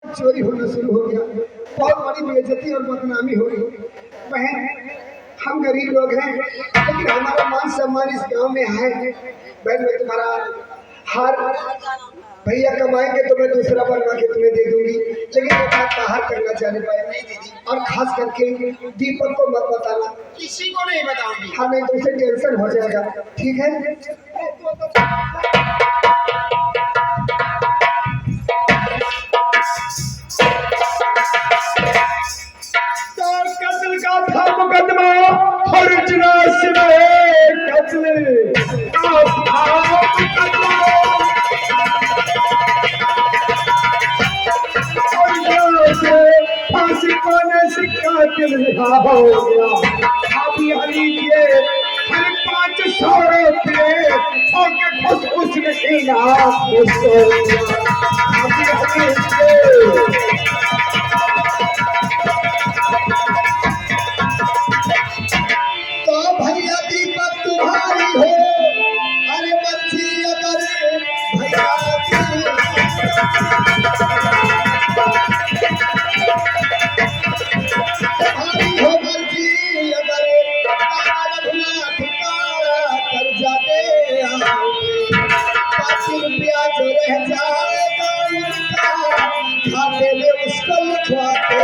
चोरी होना शुरू हो गया, बहुत बड़ी बेइज्जती और बदनामी हो गई। बहन, हम गरीब लोग हैं, लेकिन हमारा मान सम्मान इस गांव में है। बहन, मैं तुम्हारा हर भैया कमाएंगे तो मैं दूसरा बनवा के तुम्हें दे दूंगी, लेकिन वो बात बाहर करना चाहने पाए नहीं दीदी। और खास करके दीपक को मत बताना, किसी को नहीं बताऊंगी। हाँ, नहीं तो उसे टेंशन हो जाएगा, ठीक है? कत्ल का था मुकदमा, अर्चना सिवाय कत्ल का था मुकदमा। फांसी पाने से कातिल रिहा हो गया। अभी हलीजिए हर 500 रुपये और खुश उसने इनाम उसको अभी हलीजिए। तो भैया दीपक तुम्हारी हो, अरे बच्ची अगर भैया हो बच्ची अगर रघुनाथ का कर जाते आओगे, 5 रुपया जो रह जाएगा उनका खाते में उसको लिखवा के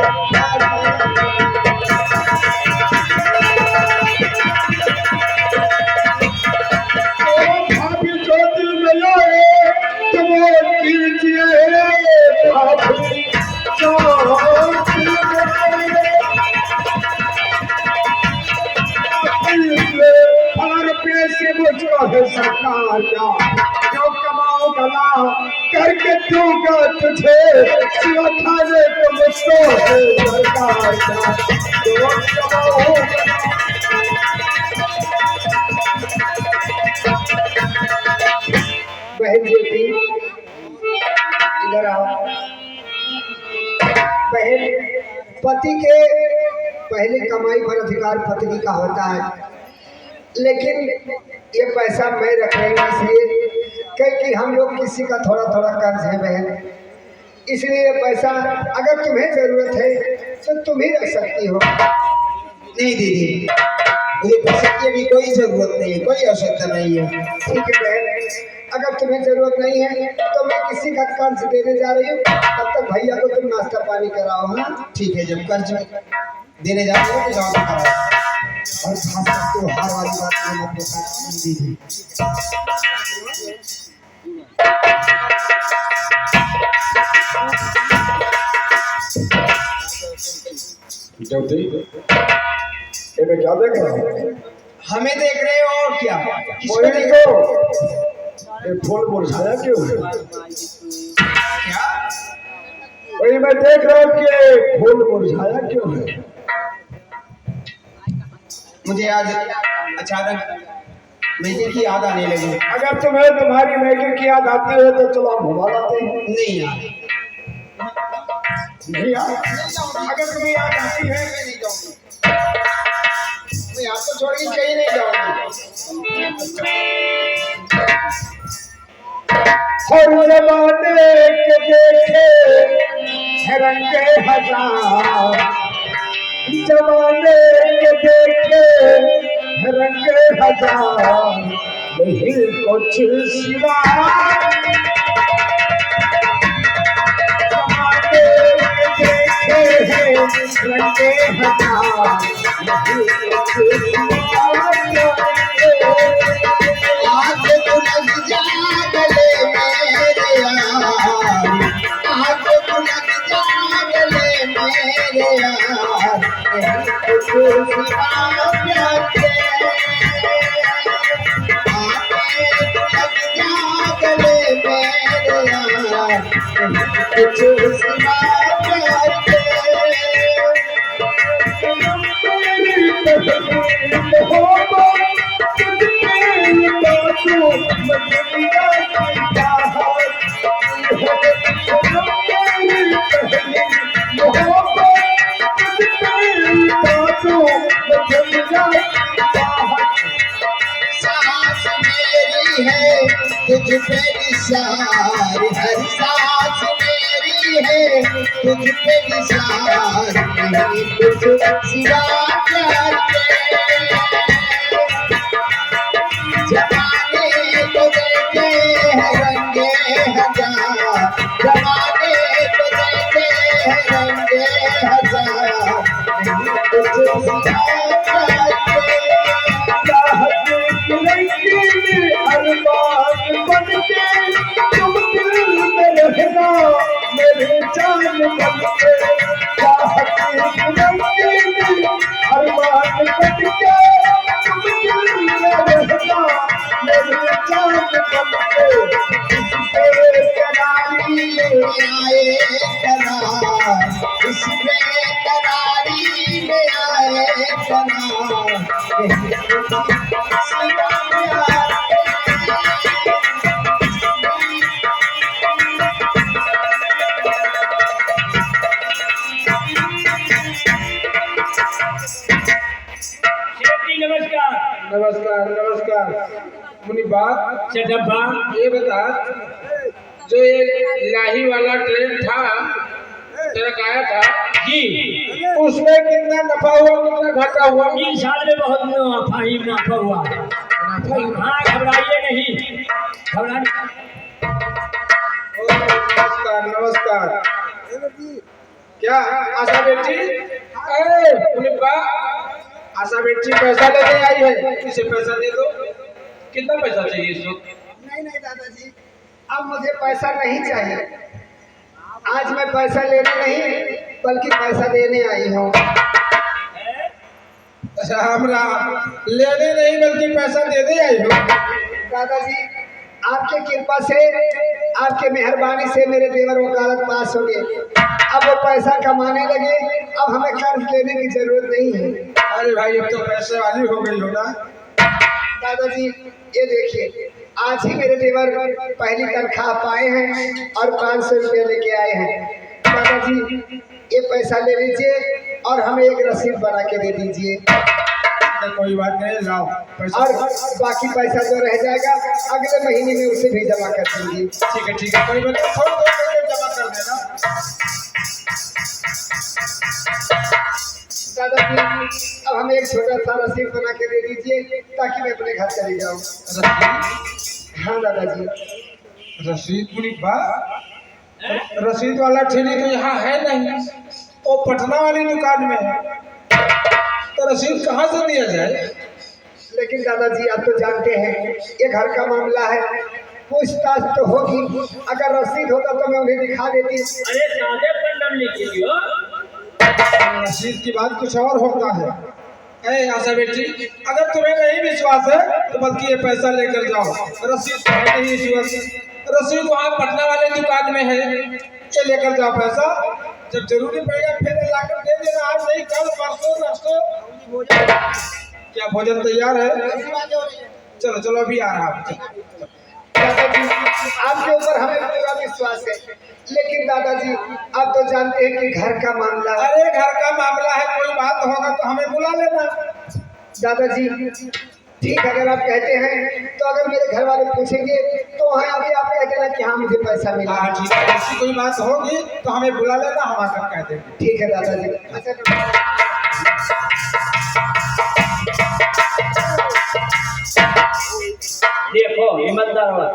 सरकार का जो कमाओ गला करके दूंगा तुझे, सिवा खाने को मुझको सरकार का जो कमाओ। बहन बेटी इधर आओ। बहन, पति के पहले कमाई पर अधिकार पत्नी का होता है, लेकिन ये पैसा मैं रख रही हूँ इसलिए क्योंकि हम लोग किसी का थोड़ा थोड़ा कर्ज है बहन, इसलिए ये पैसा अगर तुम्हें जरूरत है तो तुम ही रख सकती हो। नहीं दीदी, मुझे पैसे की अभी कोई जरूरत नहीं है, कोई आवश्यकता नहीं है। ठीक है बहन, अगर तुम्हें जरूरत नहीं है तो मैं किसी का कर्ज देने जा रही हूँ, तब तक भैया को तुम नाश्ता पानी कराओ। हाँ ठीक है, जब कर्ज देने जा रहे हो तो जाओ कराओ। और खास करके हार वाली बात मत बता दीदी। ज्योति, ये मैं क्या देख रहा हूँ? हमें देख रहे हो और क्या? किसको देखो? ये फूल मुरझाया क्यों? क्या? वही मैं देख रहा हूँ कि फूल मुरझाया क्यों है? मुझे आज अचानक मेरे की याद आने लगी। अगर तुम्हें तुम्हारी मैके की याद आती है तो चलो हम घुमा लाते हैं। नहीं यार, नहीं यार, अगर तुम्हें याद आती है मैं नहीं जाऊंगी, मैं आपको छोड़ के कहीं नहीं जाऊंगी। हर जमाने के देखे रंगे हजार, जमाने के देखे रंगे हजार, नहीं कुछ सिवा जमाने के देखे हैं रंगे हजार, नहीं कुछ सिवा। आग बुलंद जा गले मेरे यार, आग बुलंद जा गले मेरे यार, नहीं कुछ सिवा प्यार के। आग बुलंद जा गले मेरे यार, नहीं कुछ सिवा प्यार के। सांस मेरी है तुझ पे निसार, हर सांस मेरी है तुझ पे निशान नहीं कुछ सिवा प्यार के। जमाने को देखे हैं रंगे हजार, जमाने को देखे हैं रंगे हजार, नहीं कुछ सिवा प्यार के। चाहत की लड़की में अरमान बन के तुम दिल में रहना मेरे जान बन के। चाहत की लड़की में अरमान बन के तुम दिल में रहना मेरे जान बन के। इस बेकरारी में आए करार, इस बेकरारी में आए करार, नहीं कुछ सिवा प्यार के। शेठ जी नमस्कार। नमस्कार नमस्कार। मुनिबा डब्बा ये बता, जो ये लाही वाला ट्रेन था तेरा आया था, जी, उसमें कितना नफा हुआ कितना घाटा हुआ? 3 साल में बहुत मुनाफा ही मुनाफा हुआ। नफा ही। हाँ, घबराइए नहीं, घबराइए। ओ, नमस्कार नमस्कार। क्या आशा बेटी? अरे मुनिबा, आशा बेटी पैसा लेने आई है, इसे पैसा दे दो। कितना पैसा चाहिए इस वक्त? नहीं दादाजी, अब मुझे पैसा नहीं चाहिए। आज मैं पैसा लेने नहीं बल्कि पैसा देने आई हूँ। अच्छा, हमरा लेने नहीं बल्कि पैसा देने आई हो। दादाजी, आपके कृपा से, आपके मेहरबानी से मेरे देवर वकालत पास हो गए। अब वो पैसा कमाने लगे, अब हमें कर्ज लेने की जरूरत नहीं है। अरे भाई, अब तो पैसे वाली हो गई हो ना। दादाजी, ये देखिए, आज ही मेरे देवर पहली तनख्वाह पाए हैं और 500 रुपये लेके आए हैं। दादाजी, ये पैसा ले लीजिए और हमें एक रसीद बना के दे दीजिए। कोई बात नहीं, लाओ पैसा। और बाकी पैसा जो रह जाएगा अगले महीने में उसे भी जमा कर देंगे। ठीक है ठीक है, कोई बात नहीं, थोड़ा थोड़ा जमा कर देना। दादाजी, अब हमें एक छोटा सा रसीद बना के दे दीजिए ताकि मैं अपने घर चली जाऊँ। हाँ दादाजी। रसीद मुनिबा, रसीद वाला ठेली तो यहाँ है नहीं, वो पटना वाली दुकान में है, तो रसीद कहाँ से दिया जाए? लेकिन दादाजी, आप तो जानते हैं ये घर का मामला है, पूछताछ तो होगी। अगर रसीद होता तो मैं उन्हें दिखा देती। अरे सादे पंडम लिखी दियो। रसीद की बात कुछ और होता है। ऐ आशा बेटी, अगर तुम्हें नहीं विश्वास है तो बल्कि ये पैसा लेकर जाओ। रसीद तो है नहीं इस वक्त, रसीद वहाँ पटना वाले दुकान में है, ये लेकर जाओ पैसा। जब जरूरी पड़ेगा फिर लाकर दे देना, आज नहीं कल परसों नरसों। क्या भोजन तैयार है? चलो चलो, अभी आ रहा हूँ। दादाजी, आपके ऊपर हमें पूरा विश्वास है, लेकिन दादाजी आप तो जानते हैं कि घर का मामला है। अरे घर का मामला है, कोई बात होगा तो हमें बुला लेना। दादाजी ठीक, अगर आप कहते हैं तो अगर मेरे घर वाले पूछेंगे तो वहाँ अभी आप कह देना कि हाँ मुझे पैसा मिला। हाँ ठीक है, ऐसी कोई बात होगी तो हमें बुला लेना, हम आकर कह देंगे। ठीक है दादाजी। देखो ईमानदार बात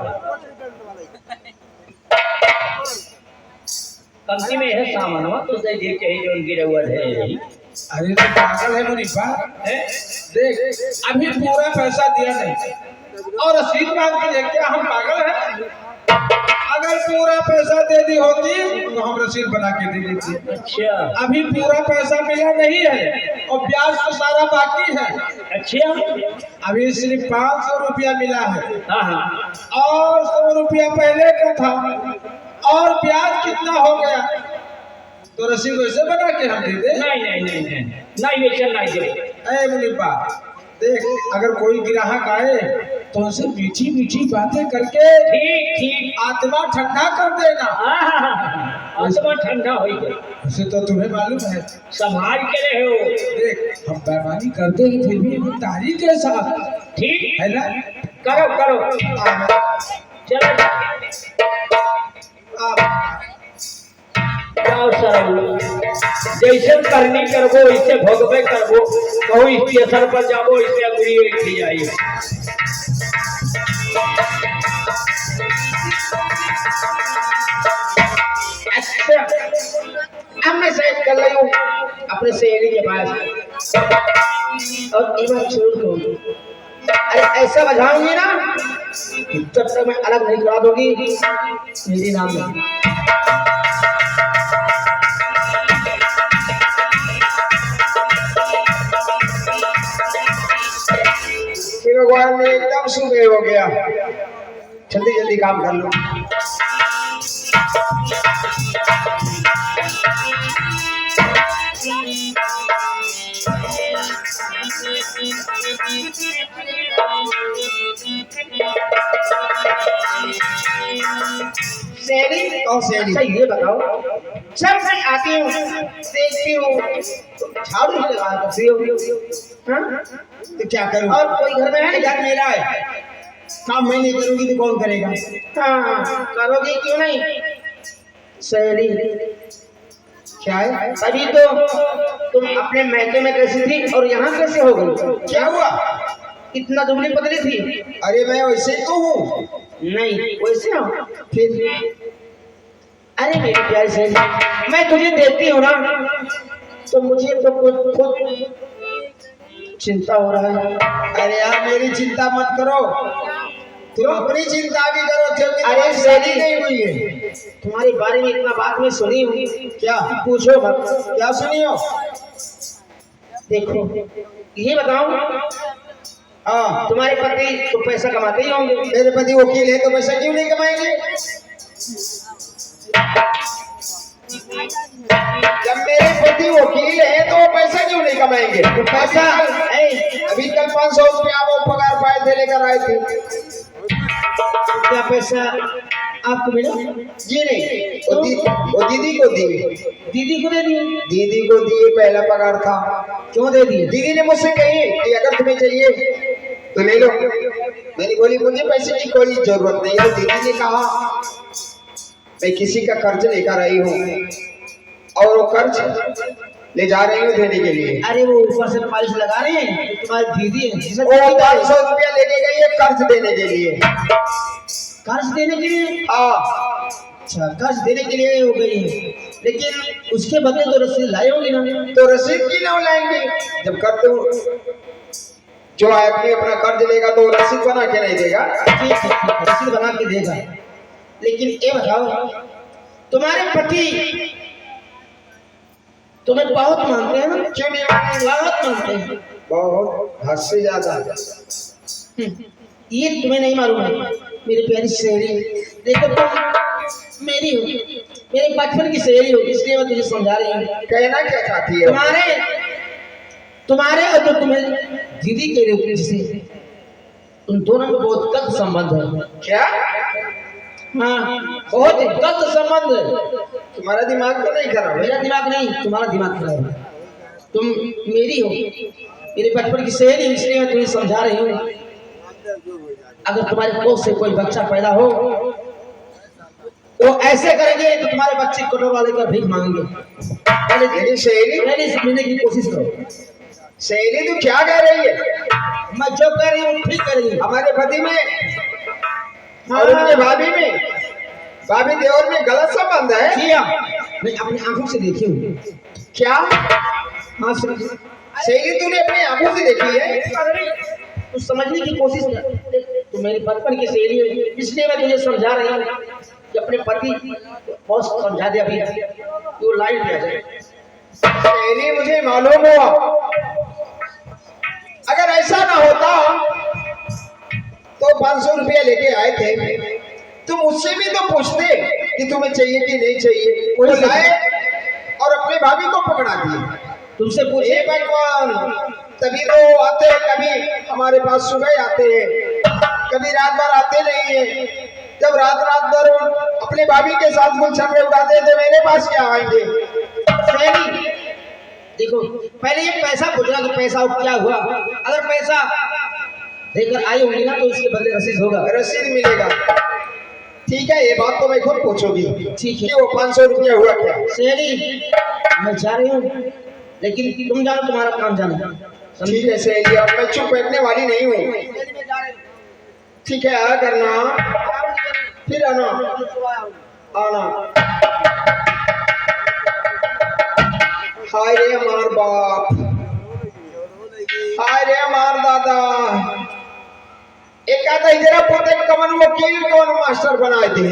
कंपनी में है सामान तो सही देख के ही जो उनकी जरूरत है। अरे तो पागल है मुनीफा, देख अभी पूरा पैसा दिया नहीं और रसीद मांग के क्या हम पागल हैं? अगर पूरा पैसा दे दी होती तो हम रसीद बना के दे देते। अच्छा अभी पूरा पैसा मिला नहीं है और ब्याज तो सारा बाकी है। अच्छा, अभी सिर्फ 500 रुपया मिला है हाँ हाँ, और 100 रुपया पहले का था और ब्याज कितना हो गया, तो रसीद वैसे बना के हम दे दे। नहीं नहीं नहीं नहीं नहीं ये चल नहीं दे। ऐ मुनीफा देख, अगर कोई ग्राहक आए तो उनसे मीठी मीठी बातें करके ठीक ठीक, आत्मा ठंडा कर देना। आत्मा ठंडा हो गई। उसे तो तुम्हें मालूम है, संभाल के रहे हो। देख हम बेईमानी करते हैं फिर भी ईमानदारी के साथ, ठीक है ना? करो करो, आ, चलो आ, जाओ सर जैसे करनी करबो इससे भोगबे करबो कहूँ स्टेशन पर जाबो इससे अगुड़ी उठी जाइए अच्छा अब मैं शायद कर रही हूँ अपने सहेली के पास और एक बात छोड़ दो अरे ऐसा बजाऊंगी ना कि जब तक मैं अलग नहीं करा दूंगी मेरी नाम नहीं भगवान ने एकदम सुबह हो गया जल्दी जल्दी काम कर लो सहेली कौन सहेली अच्छा ये बताओ जब मैं आती हूँ देखती हूँ झाड़ू ही लगा करती हो हाँ? तो क्या करूँ और कोई घर में है नहीं घर मेरा है काम मैं नहीं करूँगी तो कौन करेगा हाँ करोगी क्यों नहीं सहेली क्या है अभी तो तुम अपने मैके में कैसी थी और यहाँ कैसे हो गई क्या हुआ इतना दुबली पतली थी अरे मैं वैसे तो हूँ नहीं वैसे हो फिर अरे मेरी प्यारी सहेली मैं तुझे देती हूँ ना तो मुझे तो खुद चिंता हो रहा है अरे यार मेरी चिंता मत करो तुम अपनी चिंता भी करो क्योंकि अरे सहेली नहीं हुई है तुम्हारे बारे में इतना बात मैं सुनी हूँ क्या पूछो मत क्या सुनी हो देखो ये बताओ हाँ तुम्हारे पति तो पैसा कमाते ही होंगे मेरे पति वकील है तो पैसा क्यों नहीं कमाएंगे जब मेरे पति वकील है तो पैसा क्यों नहीं कमाएंगे तो पैसा अभी कल 500 रुपया वो पगार पाए थे लेकर आए थे क्या पैसा आपको मिला जी नहीं वो दीदी को दिए दीदी को दे दिए दीदी को दिए पहला पगार था क्यों दे दिए दीदी ने मुझसे कही कि अगर तुम्हें चाहिए तो ले लो मैंने बोली मुझे पैसे की कोई जरूरत नहीं है दीदी ने कहा मैं किसी का कर्ज लेकर आई हूँ और वो कर्ज ले जा रही हूँ देने के लिए अरे वो ऊपर से पालिश लगा रहे हैं तुम्हारी दीदी है वो 500 रुपया लेके गई है कर्ज देने के लिए कर्ज देने के लिए अच्छा कर्ज देने के लिए हो गई है लेकिन उसके बदले तो रसीद लाए होंगे ना तो रसीद की ना लाएंगे जब कर्ज जो आदमी अपना कर्ज लेगा तो रसीद बना के नहीं देगा ठीक है रसीद बना के देगा लेकिन ये बताओ तुम्हारे पति तुम्हें बहुत मानते हैं ना क्यों नहीं मानते बहुत मानते हैं बहुत हद से ज्यादा ये तुम्हें नहीं मालूम है मेरी प्यारी सहेली देखो तुम मेरी हो मेरे बचपन की सहेली हो इसलिए मैं तुझे समझा रही हूँ कहना क्या चाहती है तुम्हारे और जो तुम्हें दीदी के रूप से उन दोनों में बहुत गलत संबंध है क्या हाँ बहुत गलत संबंध है तुम्हारा दिमाग तो नहीं खराब मेरा दिमाग नहीं तुम्हारा दिमाग खराब है तुम मेरी हो मेरे बचपन की सहेली इसलिए मैं तुम्हें समझा रही हूँ अगर तुम्हारे कोख से कोई बच्चा पैदा हो तो ऐसे करेंगे तो तुम्हारे बच्चे कटोर वाले का भीख मांगेंगे पहले सहेली समझने की कोशिश करो सहेली तू क्या कह रही है मैं जो कह रही हूँ ठीक कर रही हूँ हमारे पति में और उनके भाभी में भाभी देवर में गलत संबंध है जी हाँ मैं अपनी आंखों से देखी हूँ क्या हाँ सहेली तूने अपनी आंखों से देखी है तू समझने की कोशिश कर तू मेरी बचपन की सहेली है इसलिए मैं तुझे समझा रही हूँ कि अपने पति बहुत समझा दे अभी तू लाइन पे आ जाए सहेली मुझे मालूम हुआ अगर ऐसा ना होता तो 500 रुपया लेके आए थे तुम मुझसे भी तो पूछते कि तुम्हें चाहिए कि नहीं चाहिए वो लाए और अपने भाभी को पकड़ा दिए तुमसे पूछे भगवान तभी तो आते हैं कभी हमारे पास सुबह आते हैं कभी रात भर आते नहीं है जब रात भर अपने भाभी के साथ गुलशन में उड़ाते हैं तो मेरे पास क्या आएंगे देखो पहले ये पैसा पूछना कि पैसा क्या हुआ अगर पैसा देकर आई होंगी ना तो इसके बदले रसीद होगा रसीद मिलेगा ठीक है, ये बात तो मैं खुद पूछूंगी। ठीक है। कि वो 500 रुपया हुआ क्या? सहेली मैं जा रही हूँ, लेकिन तुम जानो, तुम्हारा काम जाना। ठीक है सहेली, अब मैं चुप बैठने वाली नहीं हूँ। ठीक है, आया करना, फिर आना आना। हाय रे हमार बाप, हाय रे हमार दादा, एक आता इधर पोते कमन वकील कौन मास्टर बनाए थे।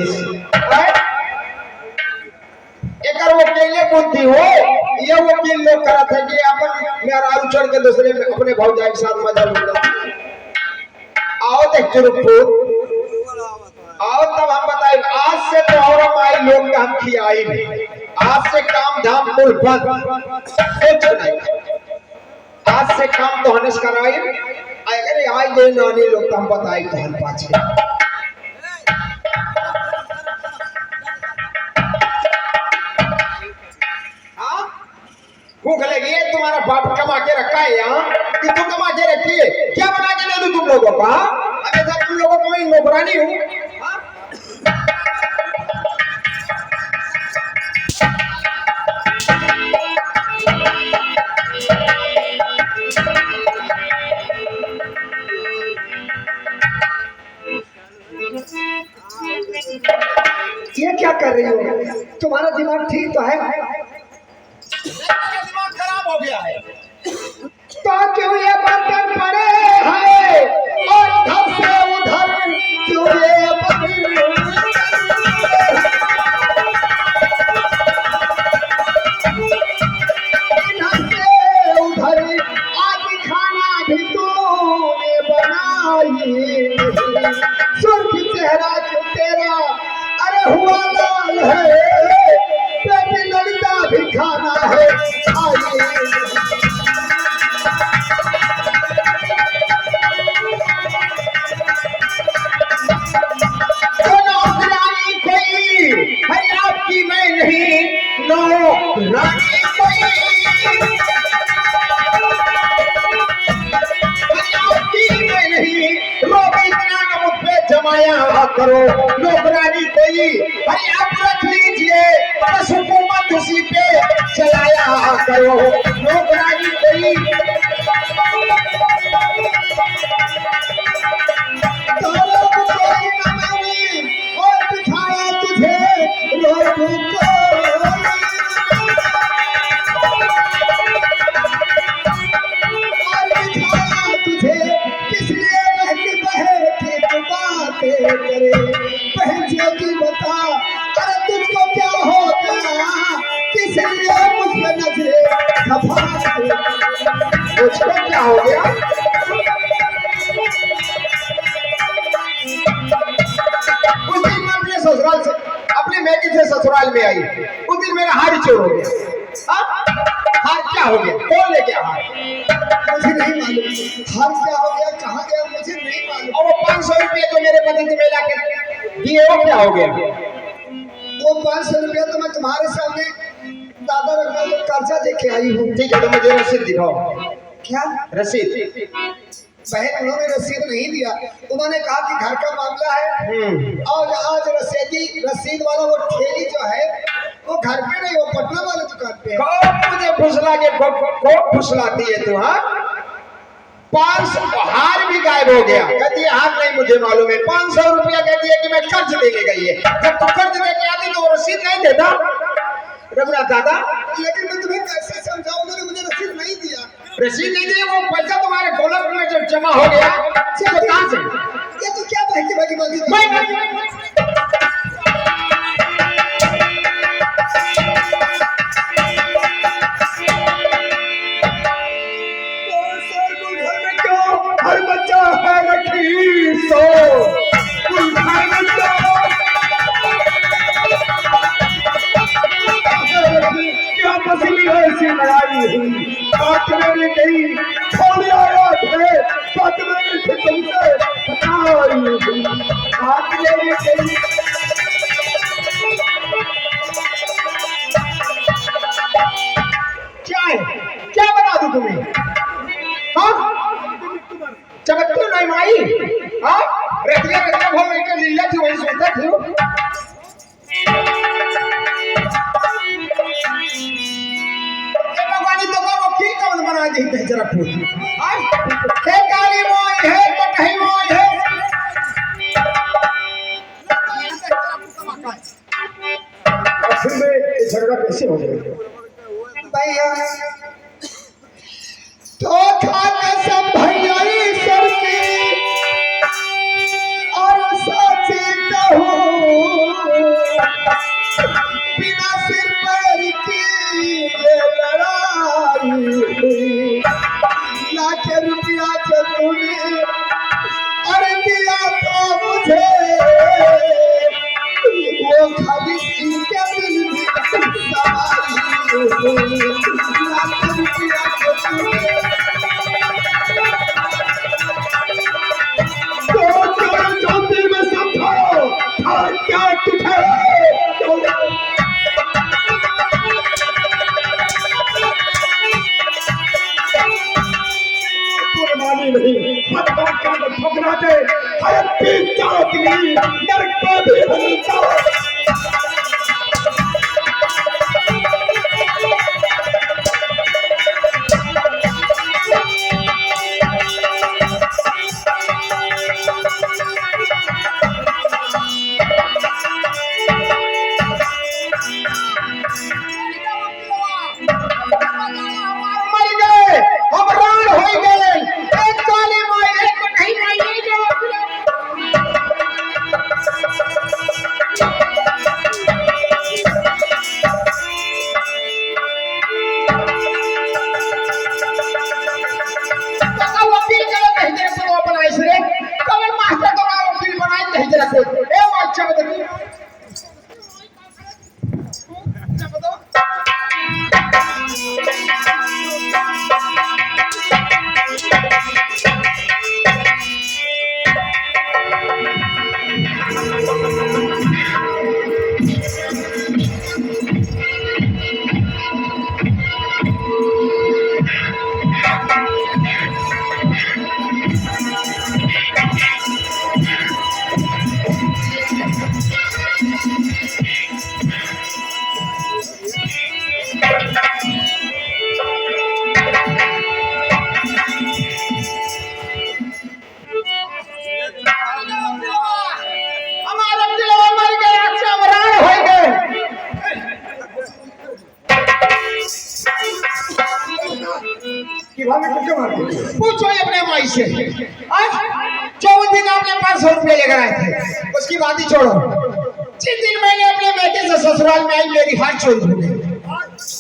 एक वकील बुद्धि हो, ये वकील लोग करा था कि अपन मेरा आलू चढ़ के दूसरे में अपने भौजाई के साथ मजा लूटा। आओ देख चुरुपुर, आओ तब हम बताए। आज से तो और हमारी लोग का हम खियाई नहीं, आज से काम धाम कुल बंद, कुछ नहीं। आज से काम तो हनस कराई, अगर आज दे नानी लोग हम बताई तो हम पाछे। भूख लगी है, तुम्हारा बाप कमा के रखा है यहाँ कि तुम कमा के रखिए, क्या बना के दे दूं तुम लोगों को? अबे सर तुम लोगों को मैं नौकरानी हूँ। ये क्या कर रही हो? तुम्हारा दिमाग ठीक तो है? दिमाग खराब हो गया है। तो क्यों ये बर्तन पड़े हैं और इधर से उधर क्यों ये इधर से उधर आज खाना भी तूने बनाई, सुर्ख चेहरा जो तेरा अरे हुआ लाल है, पेट लड़का भी खाना है आइए। आपकी मैं नहीं, नो रानी कोई आपकी मैं नहीं, रोब इतना न मुझ पे जमाया करो नौकरानी कोई। अरे आप रख लीजिए, बस हुकूमत उसी पे चलाया करो नौकरानी कोई। करे पहचान बता, अरे तुझको क्या हो गया, किसने मुझ पे नजरे खपाते, मुझको क्या हो गया? उस दिन मैं अपने ससुराल से, अपने मैके से ससुराल में आई, उस दिन मेरा हार चोर हो गया। हार क्या हो गया? कौन ले गया हार? मुझे नहीं मालूम हार क्या हो गया, कहाँ गया, मुझे नहीं मालूम। और वो 500 रुपये जो मेरे पति ने मिला के दिए वो क्या हो गया? वो 500 रुपया तो मैं तुम्हारे सामने दादा रखा कर्जा दे के आई हूँ। ठीक है, तो मुझे रसीद दिखाओ। क्या रसीद? बहन उन्होंने रसीद नहीं दिया, उन्होंने कहा कि घर का मामला है, और आज रसीद वाला वो ठेली जो है वो घर पे नहीं, वो पटना वाले दुकान पे है। कौन मुझे फुसला के को फुसलाती है तू? हाँ, 500 हार भी गायब हो गया। कहती है हार नहीं मुझे मालूम है। 500 रुपया कहती है कि मैं कर्ज देने गई है। जब तू कर्ज देके आती तो वो रसीद नहीं देता रघुनाथ दादा। लेकिन मैं तुम्हें कैसे समझाऊं, उन्होंने मुझे रसीद नहीं दिया। रसीद नहीं दिया, वो पैसा तुम्हारे गोलक में जब जमा हो गया तो कहाँ से? ये तो क्या बहकी बहकी बात हर बच्चा है रखी सो क्या मसली ऐसी लड़ाई हुई, बात मेरी गई थोड़ी आया थे, बात मेरी थी तुमसे बताई हुई, बात मेरी गई। क्या है, क्या बता दूं तुम्हें? हाँ, चमकती नहीं माई? हाँ, रतिया रतिया भर बैठ के लीला थी वही सोता थी भगवानी तो का वकील कौन बना दी है जरा पूछ हे काली मोई है कटही मोई है फिर में ये झगड़ा कैसे हो जाएगा भैया तो खा कसम भैया ईश्वर की और सच कहूं बिना सिर पैर की ये लड़ाई लाख रुपया जो तूने और दिया तो मुझे वो खाली इनके दिल में सवारी लाख रुपया जो तूने जो दिल में समझो और क्या तुझे कुर्बानी नहीं पत्थर का ठुकरा दे हर पीछा की नरक को भी हलता मर गए हम रान हो गए एक काली माई एक कटही माई एक वकील का कहीं तेरे को बनाई से कवर मास्टर तो का वकील बनाई कहीं तेरा को ए अच्छा बता हमारा दिलवा मर गया चमरान हो गए कि भाभी को क्यों मारते हो? पूछो ही अपने माई से आज 24 दिन आपने 500 रुपये लेकर आए थे उसकी बात ही छोड़ो जिस दिन मैंने अपने बेटे से ससुराल में आई मेरी हार चोरी हो गई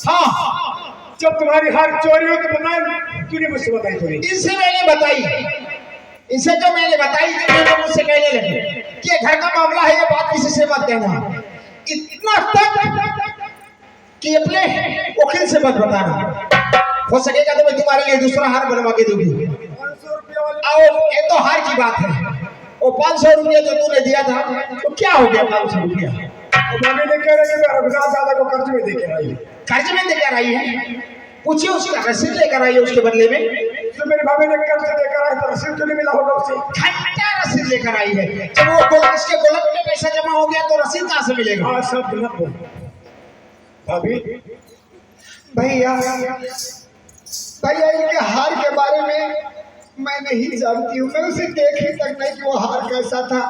हाँ जब तुम्हारी हार चोरी हो तो बताए तूने मुझसे बताई थोड़ी इनसे मैंने बताई इनसे जो मैंने बताई थी मैंने मुझसे कहने लगे कि ये घर का मामला है ये बात किसी से मत कहना इतना तक कि अपने वकील से मत बताना हो सकेगा तो मैं तुम्हारे लिए दूसरा हार बनवा के दूंगी 500 रुपया वाले और ये तो हार की बात है वो 500 रुपया जो तूने दिया था तो क्या हो गया 500 रुपया भाभी ने कह रहे कि मैं रघुनाथ दादा को कर्ज में देकर आई कर्ज में देकर आई है पूछिए उसका रसीद लेकर आई है उसके बदले में तो मेरी भाभी ने कर्ज देकर आई तो रसीद क्यों नहीं मिला होगा उसे घंटा रसीद लेकर आई है जब वो इसके गोलक में पैसा जमा हो गया तो रसीद कहाँ से मिलेगा हाँ सब गलत बोल भाभी भैया भैया इनके हार के बारे में मैं नहीं जानती हूँ मैं उसे देख ही तक नहीं कि वो हार कैसा था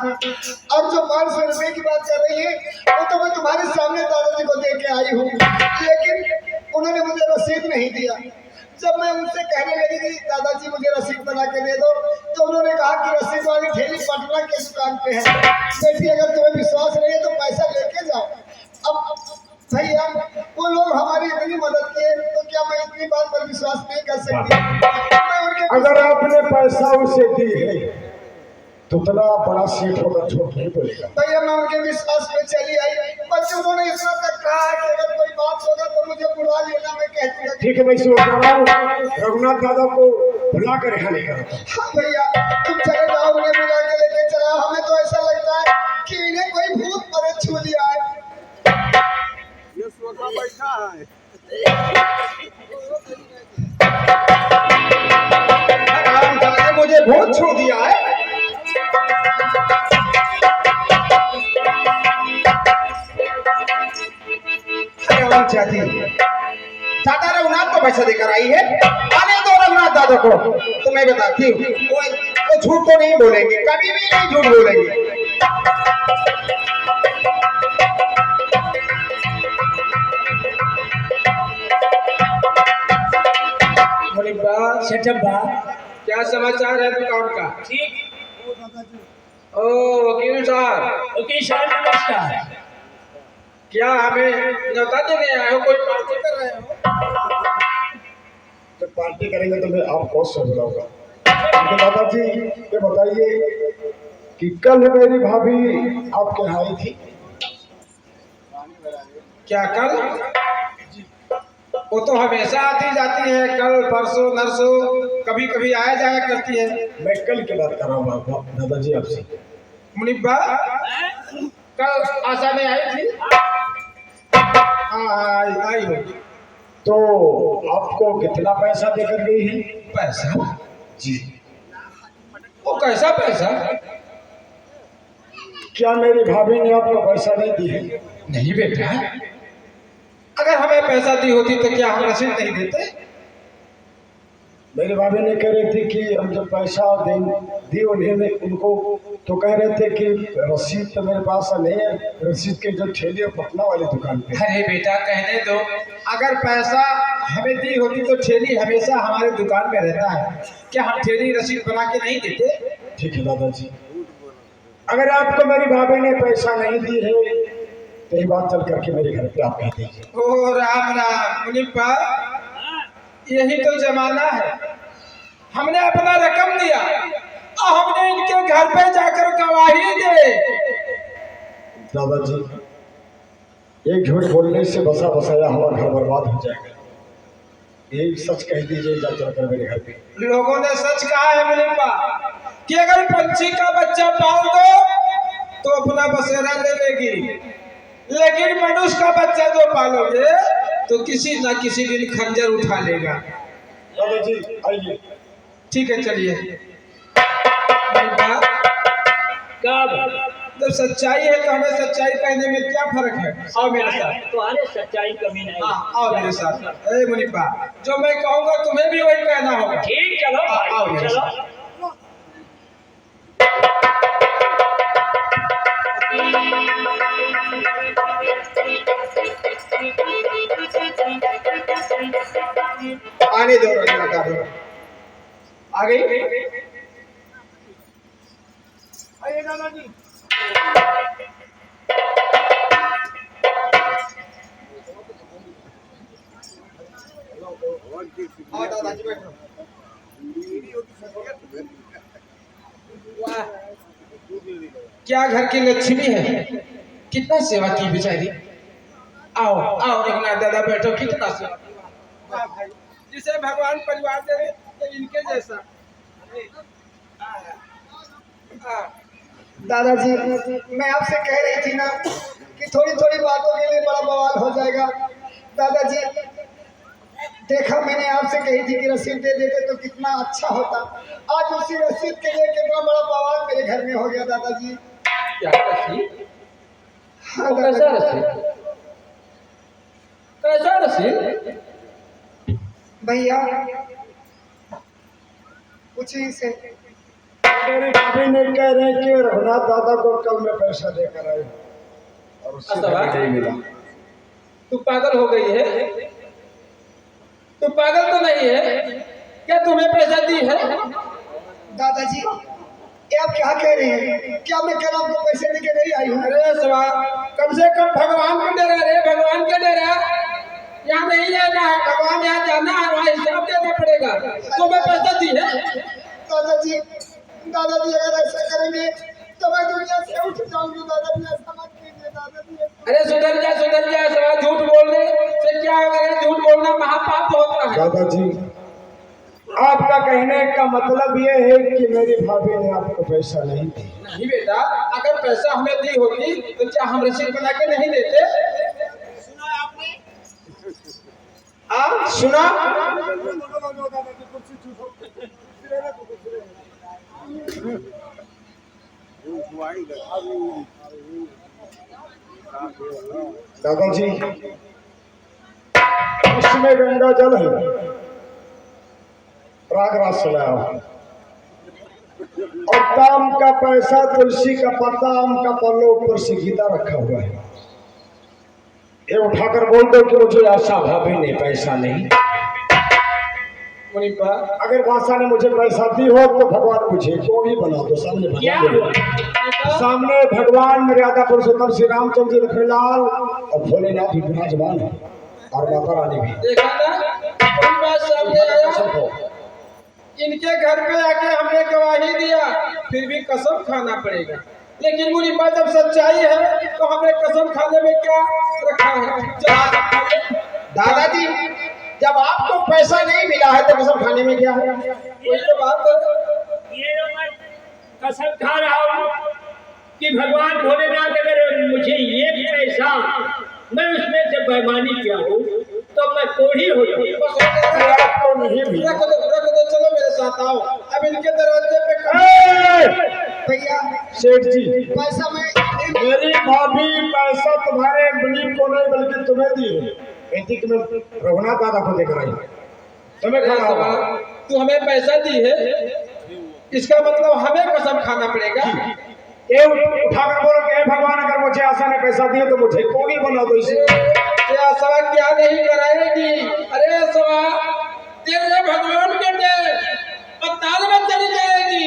और जो 500 रुपए की बात कर रही है वो तो मैं तुम्हारे सामने दादाजी को दे के आई हूँ लेकिन उन्होंने मुझे रसीद नहीं दिया जब मैं उनसे कहने लगी कि दादाजी मुझे रसीद बना के दे दो तो उन्होंने कहा कि रसीद वाली ठेली पटना के दुकान पे है बेटी अगर तुम्हें विश्वास नहीं है तो पैसा लेके जाओ अब भैया वो लोग हमारी इतनी मदद किए तो क्या मैं इतनी बात पर विश्वास नहीं कर सकती मैं उनके अगर आपने पैसा उसे दी है तो इतना बड़ा सेठ होकर झूठ नहीं बोलेगा भैया मैं उनके विश्वास में चली आई बल्कि उन्होंने इतना तक कहा कि अगर कोई बात होगा तो मुझे बुला लेना मैं कहती हूँ ठीक है मैं इसे बता रहा हूँ रघुनाथ दादा को बुला कर यहाँ लेकर आता हूँ। हाँ भैया तुम चले जाओ उन्हें बुला के लेके चला हमें तो ऐसा लगता है कि इन्हें कोई भूत प्रेत छू लिया है मुझे बहुत छू दिया है अरे और चाची, दादा रघुनाथ को पैसा देकर आई है। आने दो रघुनाथ दादा को। तो मैं बताती हूँ, वो झूठ तो नहीं बोलेंगे, कभी भी नहीं झूठ बोलेंगे। मुनिब्बा, सेठब्बा, क्या समाचार है दुकान का? ठीक। ओ वकील साहब, वकील साहब नमस्कार। क्या हमें न्योता देने आए हो? कोई पार्टी कर रहे हो? जब पार्टी करेंगे तो मैं आपको समझाऊंगा। लेकिन दादाजी ये बताइए कि कल मेरी भाभी आपके यहाँ आई थी। क्या कल? वो तो हमेशा आती जाती है, कल परसों नरसों कभी कभी आया जाया करती है। मैं कल की बात कर रहा हूँ दादाजी आपसे। मुनिब्बा, कल आशा में आई थी? हाँ आई होगी। तो आपको कितना पैसा देकर गई है? पैसा? जी। वो कैसा पैसा? क्या मेरी भाभी ने आपको पैसा नहीं दी है? नहीं बेटा, अगर हमें पैसा दी होती तो क्या हम रसीद नहीं देते? मेरी भाभी ने कह रही थी कि हम जब पैसा दी उन्हें उनको तो कह रहे थे कि रसीद तो मेरे पास नहीं है। रसीद के जो ठेली है पटना वाली दुकान पे। अरे बेटा कहने दो, अगर पैसा हमें दी होती तो ठेली हमेशा हमारे दुकान में रहता है, क्या हम ठेली रसीद बना के नहीं देते? ठीक है दादाजी, अगर आपको मेरी भाभी ने पैसा नहीं दी है तो ये बात चल करके मेरे घर पे आप कह दीजिए। ओ राम राम मुनिब्बा, यही तो जमाना है। हमने अपना रकम दिया और हमने इनके घर पे जाकर गवाही दे। दादाजी, एक झूठ बोलने से बसा बसाया हमारा घर बर्बाद हो जाएगा। यही सच कह दीजिए जा चलकर मेरे घर पे। लोगों ने सच कहा है मुनिब्बा कि अगर पंछी का बच्चा पाल दो तो अपना बसेरा ले लेगी, लेकिन मनुष्य का बच्चा जो पालोगे तो किसी न किसी दिन खंजर उठा लेगा। दादाजी आइए। ठीक है चलिए। मुनिब्बा, कब? जब सच्चाई है तो हमें सच्चाई कहने में क्या फर्क है? आओ मेरे साथ। तुम्हारे सच्चाई कमी नहीं। हाँ आओ मेरे साथ। अरे मुनिब्बा, जो मैं कहूँगा तुम्हें भी वही कहना होगा। ठीक, चलो आओ भाई, मेरे चलो। साथ। आने दो रघुनाथ दादा। आ गई? आइए दादाजी। आओ दादाजी बैठो। वाह, क्या घर की लक्ष्मी है, कितना सेवा की बेचारी। आओ आओ रघुनाथ दादा बैठो, कितना सेवा। वाह भाई, जिसे भगवान परिवार दे रहे तो इनके जैसा। दादाजी, मैं आपसे कह रही थी ना कि थोड़ी थोड़ी बातों के लिए बड़ा बवाल हो जाएगा। दादाजी देखा, मैंने आपसे कही थी कि रसीद दे देते तो कितना अच्छा होता। आज उसी रसीद के लिए कितना बड़ा बवाल मेरे घर में हो गया दादाजी। क्या रसीद? हाँ वो कैसा दादाजी। रसीद? कैसा रसीद? भैया पूछिए से। मेरी भाभी ने कह रहे हैं कि रघुनाथ दादा को कल मैं पैसा देकर आई और उससे अच्छा, नहीं मिला। तू पागल हो गई है? तू पागल तो नहीं है? क्या तुम्हें पैसा दी है? दादाजी ये आप क्या कह रहे हैं? क्या मैं कल आपको पैसे लेके नहीं आई हूँ? अरे सवाल, कम से कम भगवान को डरा रे, भगवान के डरा। यहाँ नहीं जाना है, भगवान यहाँ जाना है, वहाँ हिसाब देना पड़ेगा। तुम्हें पैसा दी है? दादाजी दादाजी अगर ऐसा करेंगे तो मैं दुनिया से उठ जाऊंगी। दादाजी ऐसा मत कीजिए दादाजी। अरे सुधर जा सवाल, झूठ बोलने से क्या होगा? झूठ बोलना महापाप होता है। दादाजी, आपका कहने का मतलब ये है कि मेरी भाभी ने आपको पैसा नहीं दिया। नहीं बेटा, अगर पैसा हमें दी होती तो क्या हम रसीद बना के नहीं देते? सुना? दादाजी, इसमें गंगा जल है, प्रयागराज से लाया हूं। और ताम का पैसा, तुलसी का पत्ता, आम का पल्लो, ऊपर से गीता रखा हुआ है। ये उठाकर बोल दो कि मुझे आशा भाभी ने पैसा नहीं। मुनीपा, अगर बादशाह ने मुझे पैसा दी हो तो भगवान मुझे को भी बना दो। सामने क्या भगवान, हुआ? सामने भगवान मर्यादा पुरुषोत्तम श्री रामचंद्र जी लखनलाल और भोलेनाथ भी विराजमान है और माता रानी भी। देखा ना मुनीपा, सामने आया, इनके घर पे आके हमने गवाही दिया, फिर भी कसम खाना पड़ेगा। लेकिन मुनीपा, जब सच्चाई है तो हमें कसम खाने में क्या रखा है? दादाजी, जब आपको पैसा नहीं मिला है तो कसम खाने में क्या है? वही तो बात है। ये लो, मैं कसम खा रहा हूँ कि भगवान भोलेनाथ अगर मुझे ये पैसा, मैं उसमें से बेईमानी किया हूँ तो मैं कोढ़ी हो जाऊँ। बस हो गया। आपको नहीं मिला। रख दो, चलो मेरे साथ आओ। अब इनके दरवाजे पे भैया सेठ जी, पैसा मैं मेरी भाभी पैसा तुम्हारे गरीब को नहीं बल्कि तुम्हें दी है। बेटी तुम्हें रघुनाथ दादा को देकर आई, तुम्हें खाना होगा। तू हमें पैसा दी है, इसका मतलब हमें कसम खाना पड़ेगा। ये उठाकर बोलो कि हे भगवान, अगर मुझे आशा ने पैसा दिए तो मुझे कोई बना दो इसे। ये सवा क्या नहीं कराएगी? अरे सवा तेरे भगवान के दे और ताल में चली जाएगी।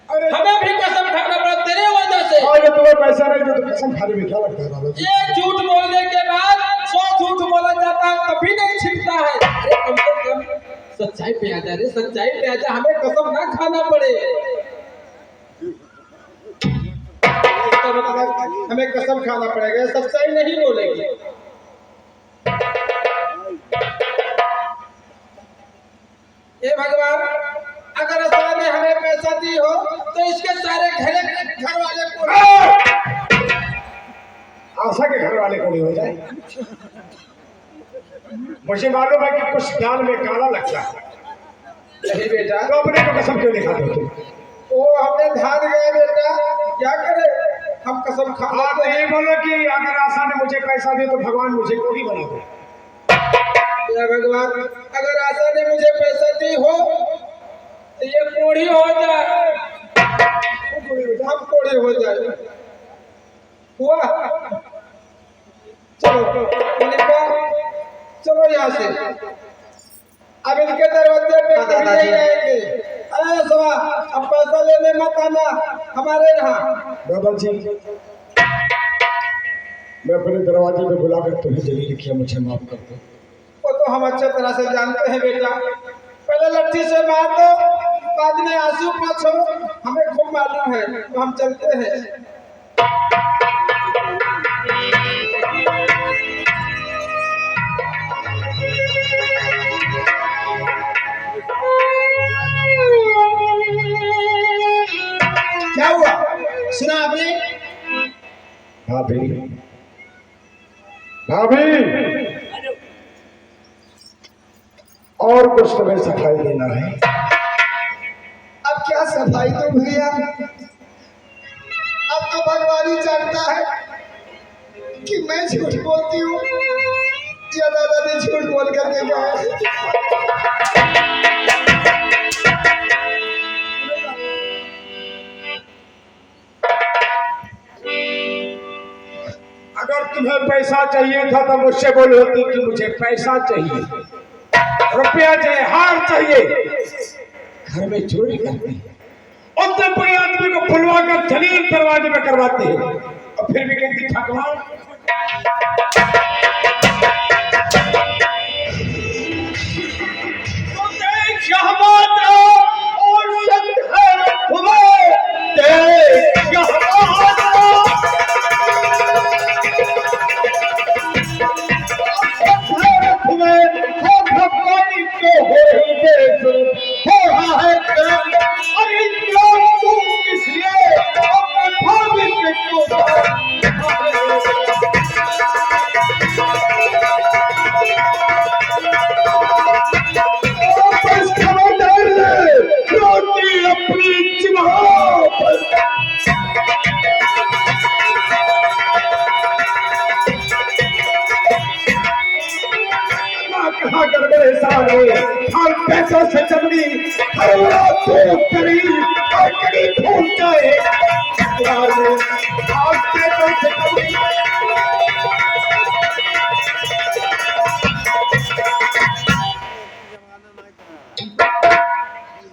अरे हमें भी कसम खाना पड़ा तेरे वजह से। और ये तुम्हें पैसा नहीं दे तो कसम खाने में क्या लगता है दादाजी? ये झूठ बोलने के बाद 100 झूठ बोला जाता है, तभी नहीं छिपता है। अरे कम से कम सच्चाई पे आ जा रे, सच्चाई पे आ जा, हमें कसम ना खाना पड़े। इसका मतलब हमें कसम खाना पड़ेगा, सच्चाई नहीं बोलेगी। हे भगवान, अगर अल्लाह ने हमें पैसा दी हो तो इसके सारे घर वाले को आशा के घर वाले को नहीं हो जाए। मुझे मालूम है कि कुछ दाल में काला लगता है, नहीं बेटा, तो अपने को कसम क्यों दिखाते हो तुम? वो हमने ध्यान गया बेटा, क्या करे, हम कसम खा आप लेते हैं। ये बोलो कि अगर आशा ने मुझे पैसा दिया तो भगवान मुझे कोई बना दो। या भगवान, अगर आशा ने मुझे पैसा दी हो तो ये कोढ़ी हो जाए, हम कोढ़ी हो जाए। हुआ? चलो मोनिका, चलो यहाँ से। अब इनके दरवाजे पे कभी नहीं आएंगे। अरे सवा, अब पैसा लेने मत आना हमारे यहाँ। दादाजी, मैं अपने दरवाजे पे बुलाकर तुम्हें जलील किया, मुझे माफ कर दो। वो तो हम अच्छे तरह से जानते हैं बेटा, पहले लट्ठी से मार दो, बाद में आंसू पोंछो, हमें खूब मालूम है, तो हम चलते हैं। क्या हुआ, सुना आपने? भाभी, भाभी, और कुछ तुम्हें सफाई देना है? अब क्या सफाई तो भैया, अब तो भगवान ही जानता है कि मैं झूठ बोलती हूँ या दादाजी झूठ बोल कर के गए। अगर तुम्हें पैसा चाहिए था तो मुझसे बोली होती कि मुझे पैसा चाहिए, रुपया चाहिए, हार चाहिए। घर में चोरी करती है और तब कोई आदमी को बुलवा कर जलील दरवाजे में करवाती है और फिर भी कहती भगवान। तो देख यहाँ बात और सत्य है तुम्हें, देख यहाँ बात रोटी अपनी चिन्ह कहा कर बड़े सारे हर पैसा से चमड़ी हर रात तो करी और कड़ी फूल जाए